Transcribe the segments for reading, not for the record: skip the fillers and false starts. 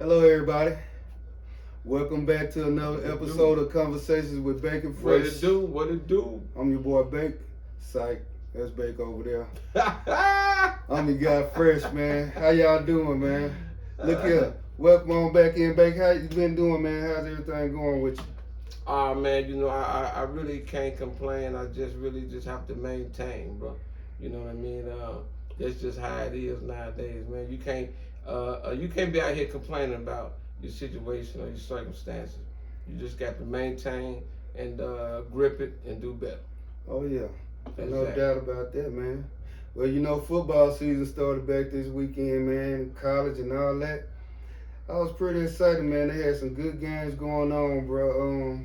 Hello, everybody. Welcome back to another episode of Conversations with Bake and Fresh. What it do? What it do? I'm your boy Bake. Psych. That's Bake over there. I'm your guy Fresh, man. How y'all doing, man? Look here. Welcome on back in, Bake. How you been doing, man? How's everything going with you? Oh man, I really can't complain. I just really have to maintain, bro. You know what I mean? That's just how it is nowadays, man. You can't be out here complaining about your situation or your circumstances. You just got to maintain and grip it and do better. Oh yeah, Exactly. no doubt about that, man. Well, football season started back this weekend, man. College and all that. I was pretty excited, man. They had some good games going on, bro.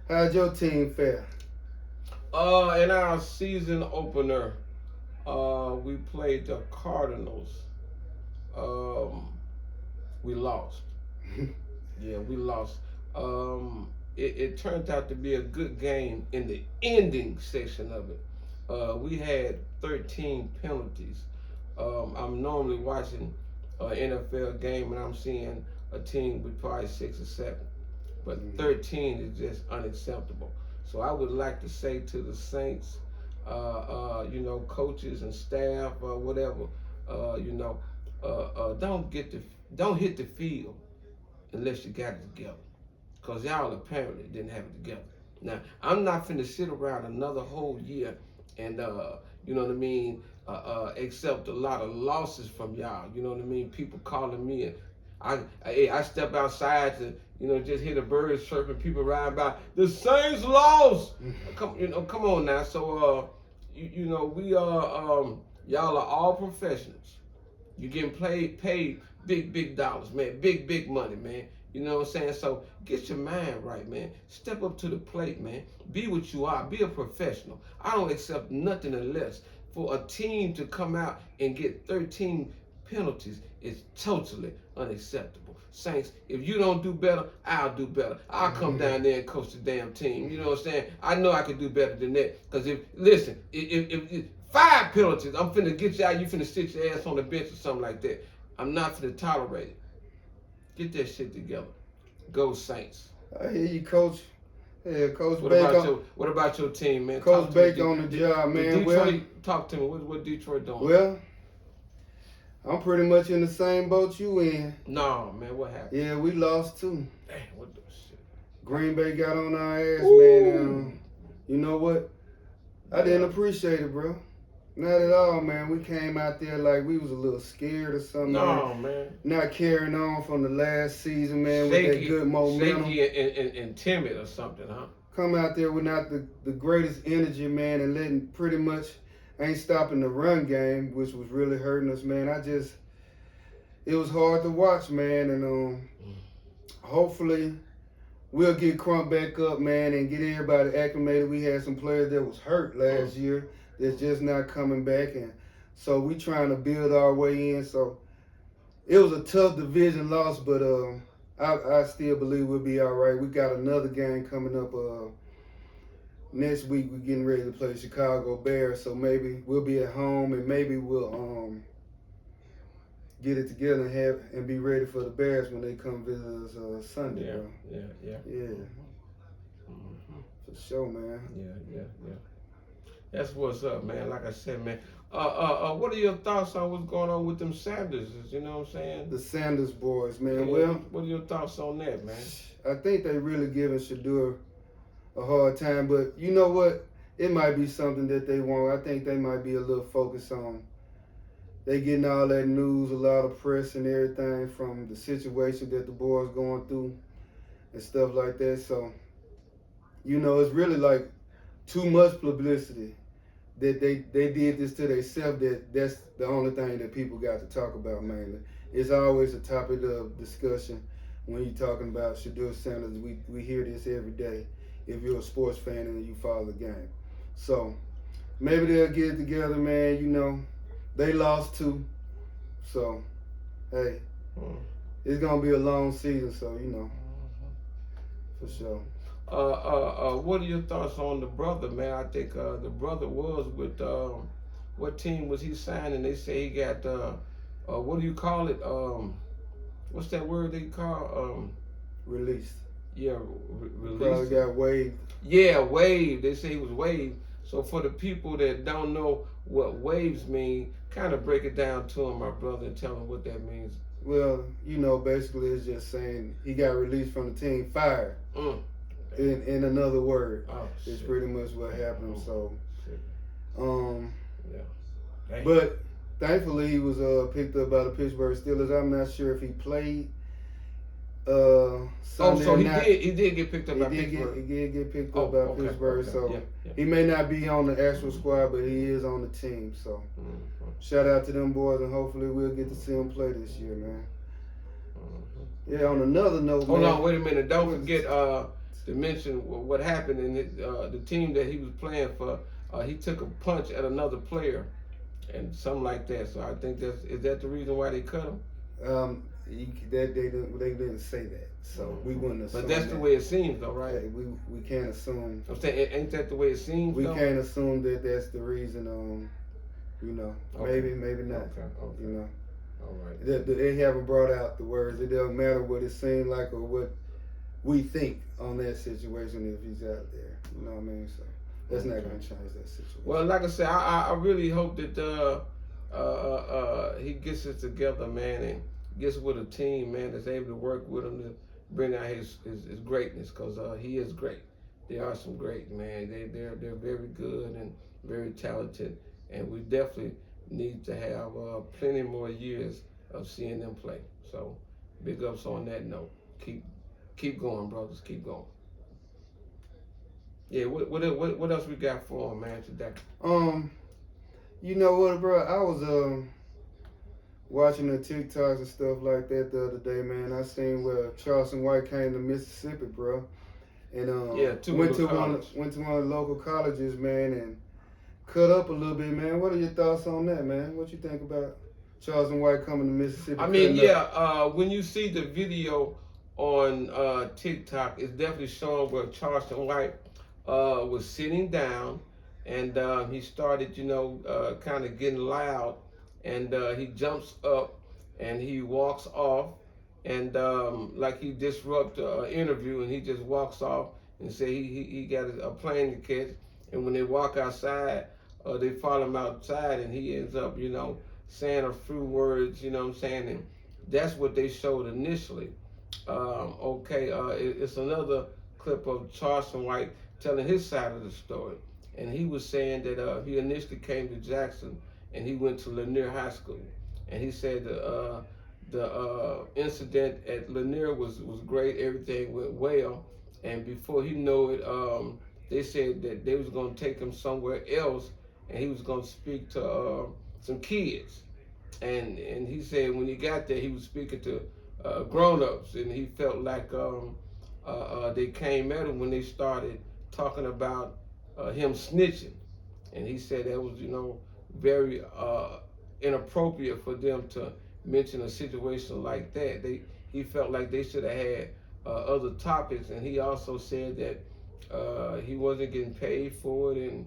How'd your team fare? In our season opener, we played the Cardinals. We lost. Yeah, we lost. It turned out to be a good game in the ending section of it. We had 13 penalties. I'm normally watching an NFL game and I'm seeing a team with probably 6 or 7. But 13 is just unacceptable. So I would like to say to the Saints, coaches and staff or whatever, don't hit the field unless you got it together. Because y'all apparently didn't have it together. Now, I'm not finna sit around another whole year and, accept a lot of losses from y'all. You know what I mean? People calling me and I step outside to, just hear the birds chirping, people riding by. The Saints lost. Come on now. So, we are, y'all are all professionals. You're getting paid big dollars, man. Big money, man. You know what I'm saying? So get your mind right, man. Step up to the plate, man. Be what you are. Be a professional. I don't accept nothing unless for a team to come out and get 13 penalties is totally unacceptable. Saints, if you don't do better, I'll do better. I'll come down there and coach the damn team. You know what I'm saying? I know I can do better than that. Because if 5 penalties, I'm finna get you out, you finna sit your ass on the bench or something like that. I'm not finna tolerate it. Get that shit together. Go Saints. I hear you, Coach. Yeah, Coach What Bake. What about your team, man? Coach Bake on the job, man. Detroit, talk to me. What Detroit doing? Well, I'm pretty much in the same boat you in. No, man. What happened? Yeah, we lost too. Damn, what the shit? Green Bay got on our ass, Ooh. man. You know what? I didn't appreciate it, bro. Not at all, man. We came out there like we was a little scared or something. No, man. Not carrying on from the last season, man, with that good momentum. Shaky and timid or something, huh? Come out there with not the greatest energy, man, and letting pretty much ain't stopping the run game, which was really hurting us, man. It was hard to watch, man, and hopefully we'll get Crump back up, man, and get everybody acclimated. We had some players that was hurt last year that's just not coming back, and so we trying to build our way in. So it was a tough division loss, but I still believe we'll be all right. We got another game coming up next week. We're getting ready to play the Chicago Bears, so maybe we'll be at home and maybe we'll get it together and be ready for the Bears when they come visit us Sunday, bro. Yeah. Mm-hmm. For sure, man. Yeah. That's what's up, man. Like I said, man. What are your thoughts on what's going on with them Sanders? You know what I'm saying? The Sanders boys, man. Yeah. Well, what are your thoughts on that, man? I think they really giving Shedeur a hard time, but you know what? It might be something that they want. I think they might be a little focused on. They getting all that news, a lot of press and everything from the situation that the boys going through and stuff like that. So, it's really like too much publicity that they did this to themselves. That's the only thing that people got to talk about mainly. It's always a topic of discussion when you're talking about Shedeur Sanders. We hear this every day if you're a sports fan and you follow the game. So maybe they'll get it together, man. They lost too. So, hey, it's going to be a long season, so, for sure. What are your thoughts on the brother, man? I think the brother was with, what team was he signing? They say he got, what do you call it? what's that word they call Released. yeah, Probably released. got waived. Yeah, waived. They say he was waived. So for the people that don't know what waves mean, kind of break it down to them, my brother, and tell them what that means. Well, basically it's just saying he got released from the team, fired. Mm. In another word, Oh, it's shit. pretty much what happened. So, Shit. yeah. Dang. But thankfully he was picked up by the Pittsburgh Steelers. I'm not sure if he played Sunday so he night. did get picked up by Pittsburgh. He did get picked up by Pittsburgh. Okay. So Yeah. he may not be on the actual squad, but he is on the team. So shout out to them boys, and hopefully we'll get to see him play this year, man. Yeah. On another note, hold man. on, wait a minute. Don't forget to mention what happened in the team that he was playing for. He took a punch at another player, and something like that. So I think is that the reason why they cut him? They didn't say that, so we wouldn't assume. But that's the way it seems, though, right? Hey, we can't assume. I'm saying, ain't that the way it seems? We though? can't assume that that's the reason. Okay. Maybe not. Okay. All right. They haven't brought out the words. It doesn't matter what it seemed like or what we think on that situation if he's out there. You know what I mean? So that's not going to change that situation. Well, like I said, I really hope that he gets it together, man, and gets with a team, man, that's able to work with him to bring out his greatness, because he is great. They are some great, man. They're very good and very talented, and we definitely need to have plenty more years of seeing them play. So big ups on that note. Keep going, brothers. Keep going. Yeah, what else we got for him, man, today? You know what, bro? I was watching the TikToks and stuff like that the other day, man. I seen where Charleston White came to Mississippi, bro, and went to one of the local colleges, man, and cut up a little bit, man. What are your thoughts on that, man? What you think about Charleston White coming to Mississippi? I mean, yeah, when you see the video on TikTok, it's definitely showing where Charleston White was sitting down, and he started, kind of getting loud, and he jumps up and he walks off, and like he disrupt an interview, and he just walks off and say he got a plane to catch, and when they walk outside, they follow him outside, and he ends up, saying a few words, and that's what they showed initially. It's another clip of Charleston White telling his side of the story, and he was saying that he initially came to Jackson, and he went to Lanier High School, and he said the incident at Lanier was great, everything went well, and before he knew it, they said that they was going to take him somewhere else, and he was going to speak to some kids, and he said when he got there, he was speaking to grown-ups, and he felt like they came at him when they started talking about him snitching, and he said that was very inappropriate for them to mention a situation like that. He felt like they should have had other topics, and he also said that he wasn't getting paid for it, and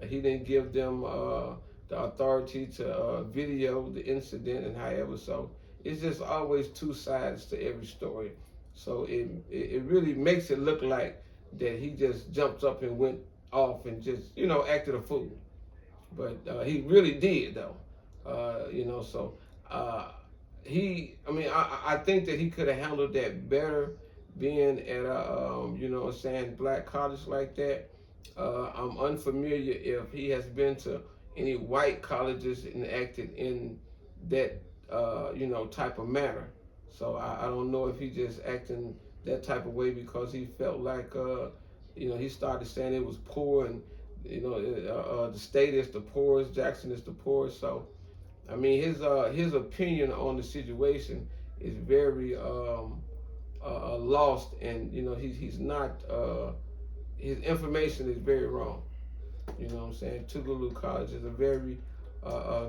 he didn't give them the authority to video the incident, and however. So it's just always two sides to every story. So it really makes it look like that he just jumped up and went off and just acted a fool, but he really did though. So I think that he could have handled that better, being at a black college like that. I'm unfamiliar if he has been to any white colleges and acted in that type of manner. So I don't know if he just acting that type of way because he felt like he started saying it was poor, and the state is the poorest, Jackson is the poorest. So I mean his opinion on the situation is very lost, and he's not his information is very wrong. You know what I'm saying? Tougaloo College is a very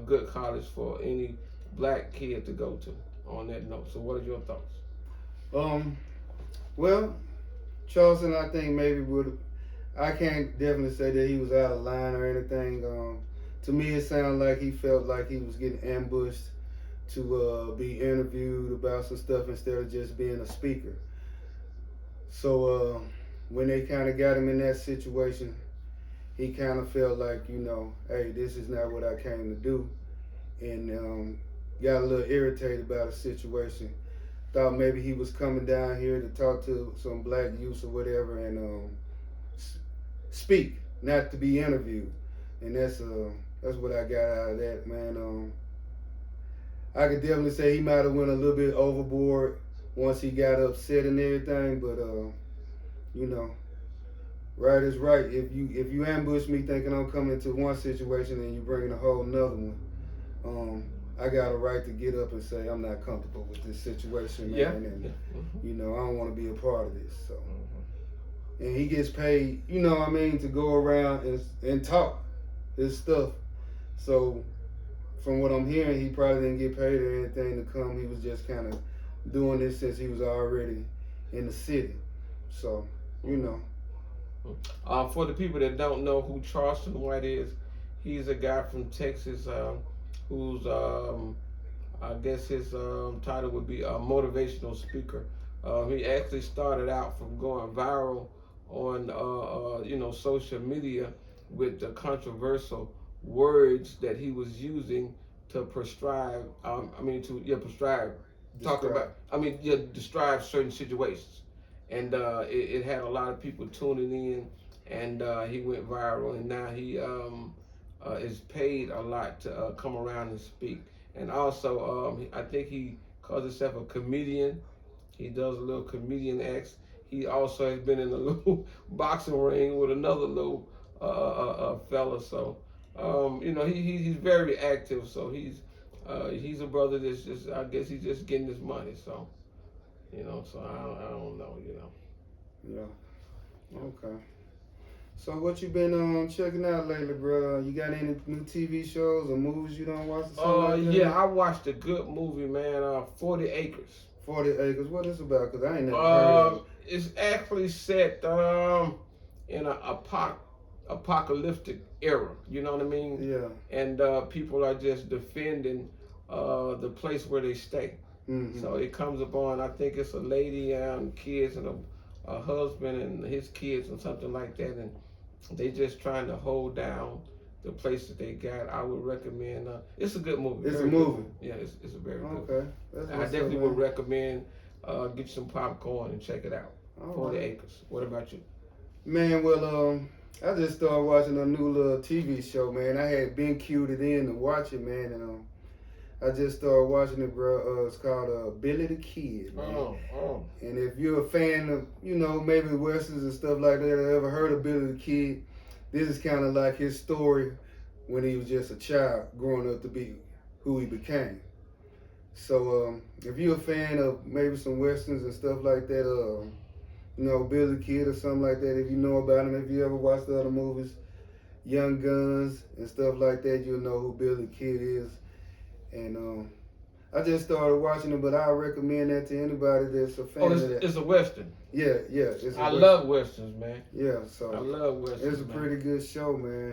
good college for any black kid to go to. On that note, so what are your thoughts? Well, Charleston, I think maybe I can't definitely say that he was out of line or anything. To me, it sounded like he felt like he was getting ambushed to be interviewed about some stuff instead of just being a speaker. So when they kind of got him in that situation, he kind of felt like, hey, this is not what I came to do, and got a little irritated about the situation. Thought maybe he was coming down here to talk to some black youths or whatever and speak, not to be interviewed. And that's what I got out of that, man. I could definitely say he might have went a little bit overboard once he got upset and everything, but right is right. If you ambush me thinking I'm coming to one situation and you bringing a whole another one, I got a right to get up and say I'm not comfortable with this situation, man, and I don't want to be a part of this. So, and he gets paid, to go around and talk his stuff. So, from what I'm hearing, he probably didn't get paid or anything to come. He was just kind of doing this since he was already in the city. So, For the people that don't know who Charleston White is, he's a guy from Texas who's, I guess his title would be a motivational speaker. He actually started out from going viral on, social media with the controversial words that he was using to prescribe, describe certain situations. And it had a lot of people tuning in, and he went viral, and now he is paid a lot to come around and speak. And also, I think he calls himself a comedian. He does a little comedian acts. He also has been in a little boxing ring with another little fella. So, he's very active. So he's a brother that's just, I guess he's just getting his money. So, so I don't know, Yeah. Okay. So what you been checking out lately, bro? You got any new TV shows or movies you don't watch? I watched a good movie, man. 40 Acres. 40 Acres. What is it about? Cause I ain't never heard of it. It's actually set in an apocalyptic era. You know what I mean? Yeah. And people are just defending the place where they stay. Mm-hmm. So it comes upon, I think it's a lady and kids and a husband and his kids and something like that, and they just trying to hold down the place that they got. I would recommend. It's a good movie. It's a movie. Yeah, it's a very good. Okay. I definitely would recommend get you some popcorn and check it out. All 40 right. Acres. What about you? Man, well, I just started watching a new little TV show, man. I had been cued it in to watch it, man, and I just started watching it, bro. It's called Billy the Kid, man. And if you're a fan of, maybe westerns and stuff like that, or ever heard of Billy the Kid, this is kind of like his story when he was just a child growing up to be who he became. So if you're a fan of maybe some westerns and stuff like that, Billy the Kid or something like that, if you know about him, if you ever watched the other movies, Young Guns and stuff like that, you'll know who Billy the Kid is. And I just started watching it, but I recommend that to anybody that's a fan of that. It's a western. Yeah. I love westerns, man. Yeah, so I love westerns. It's a pretty good show, man.